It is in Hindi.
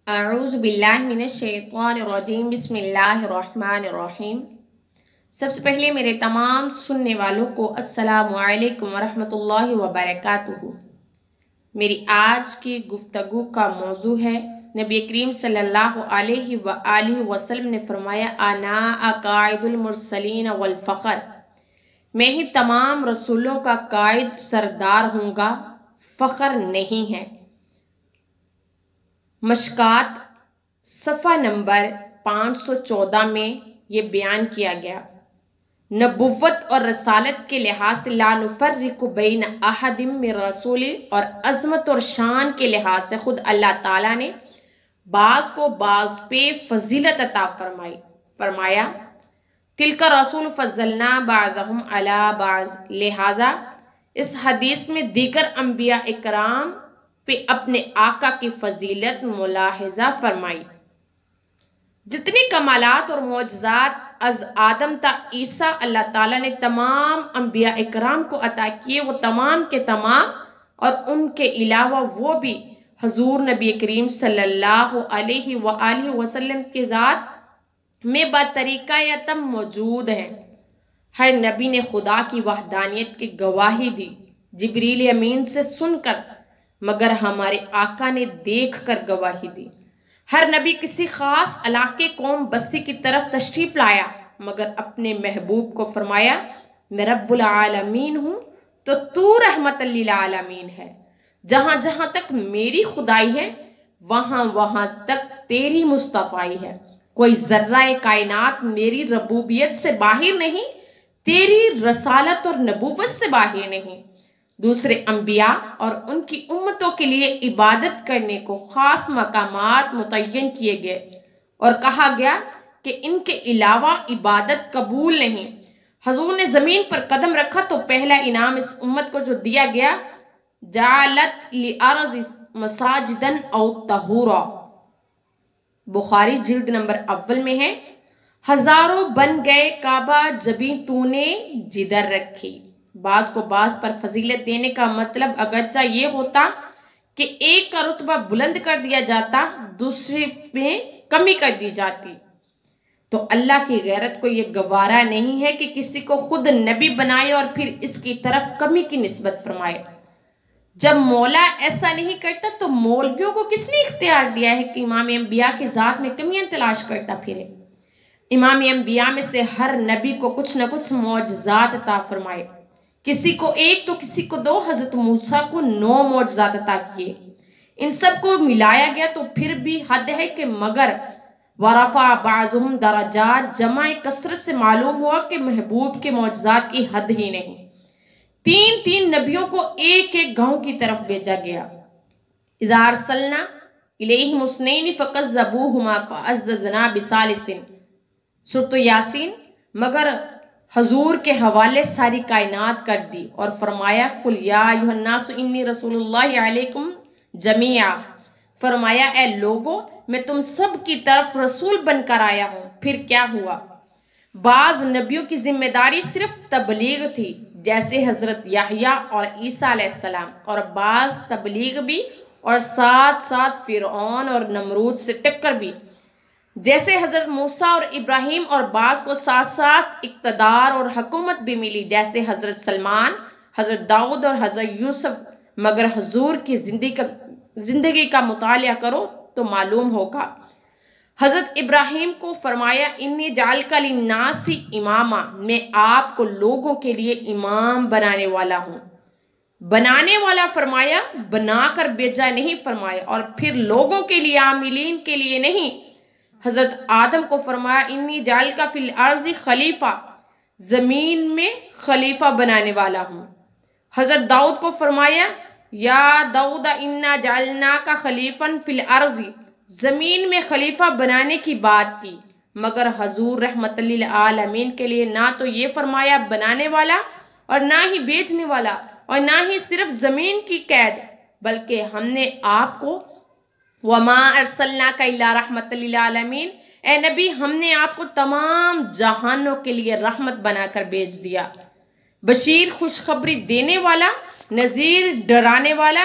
अऊज़ु बिल्लाहि मिनश्शैतानिर्रजीम बिस्मिल्लाहिर्रहमानिर्रहीम। सबसे पहले मेरे तमाम सुनने वालों को अस्सलामु अलैकुम वरहमतुल्लाहि वबरकातुहू। मेरी आज की गुफ्तगू का मौजू है, नबी करीम सल्लल्लाहु अलैहि वसल्लम ने फरमाया, आना अकाइदुल मुरसलीन वल फ़ख्र, मैं ही तमाम रसूलों का कायद सरदार हूँगा, फ़ख्र नहीं है। मशकात सफ़ा नंबर 514 में ये बयान किया गया। नबुव्वत और रसालत के लिहाज से ला नुफ़र्रिक़ु बैन अहदिम मिन रसूली, और अज़मत और शान के लिहाज से खुद अल्लाह ताला ने बाज़ को बाज़ पे फजीलत अता फरमाया। तिलका रसूल फ़ज़्ज़लना बाज़हुम अला बाज़, लिहाजा इस हदीस में दीगर अंबिया इकराम पे अपने आका की फजीलत मुलाहिजा फरमाई। जितने कमालात और मौजज़ात अज आदम ता ईसा अल्लाह ताला ने तमाम अंबिया इकराम को अता किए, वो तमाम के तमाम और उनके अलावा वो भी हजूर नबी करीम सल्लल्लाहु अलैहि वसल्लम के ज़ात में बतरीका या तम मौजूद हैं। हर नबी ने खुदा की वहदानियत की गवाही दी, जिब्रील अमीन से सुनकर, मगर हमारे आका ने देख कर गवाही दी। हर नबी किसी खास इलाके कौम बस्ती की तरफ तशरीफ लाया, मगर अपने महबूब को फरमाया, मैं रब्बुल आलमीन हूँ तो तू रहमतल लिल आलमीन है। जहाँ जहाँ तक मेरी खुदाई है वहाँ वहाँ तक तेरी मुस्तफ़ाई है। कोई जर्रा कायनात मेरी रबूबियत से बाहर नहीं, तेरी रसालत और नबूवत से बाहर नहीं। दूसरे अंबिया और उनकी उम्मतों के लिए इबादत करने को खास मकामात मुतय्यन किए गए और कहा गया कि इनके अलावा इबादत कबूल नहीं। हजूर ने जमीन पर कदम रखा तो पहला इनाम इस उम्मत को जो दिया गया, जालत लिअर्ज़ मसाजिदन औ तहूरा, बुखारी जिल्द नंबर अव्वल में है। हजारों बन गए काबा जबी तूने जिधर रखी। बाज को बाज पर फजीलत देने का मतलब अगरचा ये होता कि एक का रुतबा बुलंद कर दिया जाता, दूसरे में कमी कर दी जाती। तो अल्लाह की गैरत को ये गवारा नहीं है कि किसी को खुद नबी बनाए और फिर इसकी तरफ कमी की निस्बत फरमाए। जब मौला ऐसा नहीं करता तो मौलवियों को किसने इख्तियार दिया है कि इमाम अंबिया की जात में कमियां तलाश करता फिरे। इमाम अंबिया में से हर नबी को कुछ न कुछ मौजज़ात अता फरमाए, किसी को एक तो किसी को दो। हजरत मूसा को 9 मौजज़ात अता किए। इन सब को मिलाया गया तो फिर भी हद है कि मगर वरफ़ा बाज़ुहुम दरजात, जमा कसरत से मालूम हुआ कि महबूब के मौजज़ात की हद ही नहीं। 3 नबियों को एक एक गांव की तरफ भेजा गया। इज़ा अरसलना इलैहिम मुस्नैनि फ़कज़्ज़बूहुमा फ़अज़्ज़ज़ना बिसालिसिन, सूरत यासीन। मगर हजूर के हवाले सारी कायनात कर दी और फरमाया, कुल या अय्युहन्नासु इन्नी रसूलुल्लाहि अलैकुम जमीआ, फरमाया ए लोगो मैं तुम सब की तरफ रसूल बनकर आया हूँ। फिर क्या हुआ? बाज नबियों की जिम्मेदारी सिर्फ तबलीग थी, जैसे हजरत याहया और ईसा अलैहिस्सलाम, और बाज तबलीग भी और साथ साथ फिरौन और नमरूद से टक्कर भी, जैसे हजरत मूसा और इब्राहिम, और बाज को साथ साथ इक़्तिदार और हुकूमत भी मिली, जैसे हजरत सलमान, हजरत दाऊद और हजरत यूसुफ। मगर हजूर की जिंदगी का मुतालिया करो तो मालूम होगा। हजरत इब्राहिम को फरमाया, इन्नी जालका लिन्नासी इमामा, मैं आपको लोगों के लिए इमाम बनाने वाला हूँ। बनाने वाला फरमाया, बनाकर भेजा नहीं फरमाया। और फिर लोगों के लिए, आमिलीन के लिए नहीं। हजरत आदम को फरमाया, इन्नी जालका फिल अर्ज़ि खलीफा, जमीन में खलीफा बनाने वाला हूँ। हजरत दाऊद को फरमाया, या दाऊदा इन्ना जालना का खलीफन फिल अर्ज़ि, जमीन में खलीफा बनाने की बात की। मगर हजूर रहमतल लिल आलमीन के लिए ना तो ये फरमाया बनाने वाला, और ना ही बेचने वाला, और ना ही सिर्फ जमीन की कैद, बल्कि हमने आपको वमा अरसलनाका इल्ला रहमतल लिल आलमीन, ए नबी हमने आपको तमाम जहानों के लिए रहमत बनाकर भेज दिया। बशीर खुशखबरी देने वाला, नजीर डराने वाला,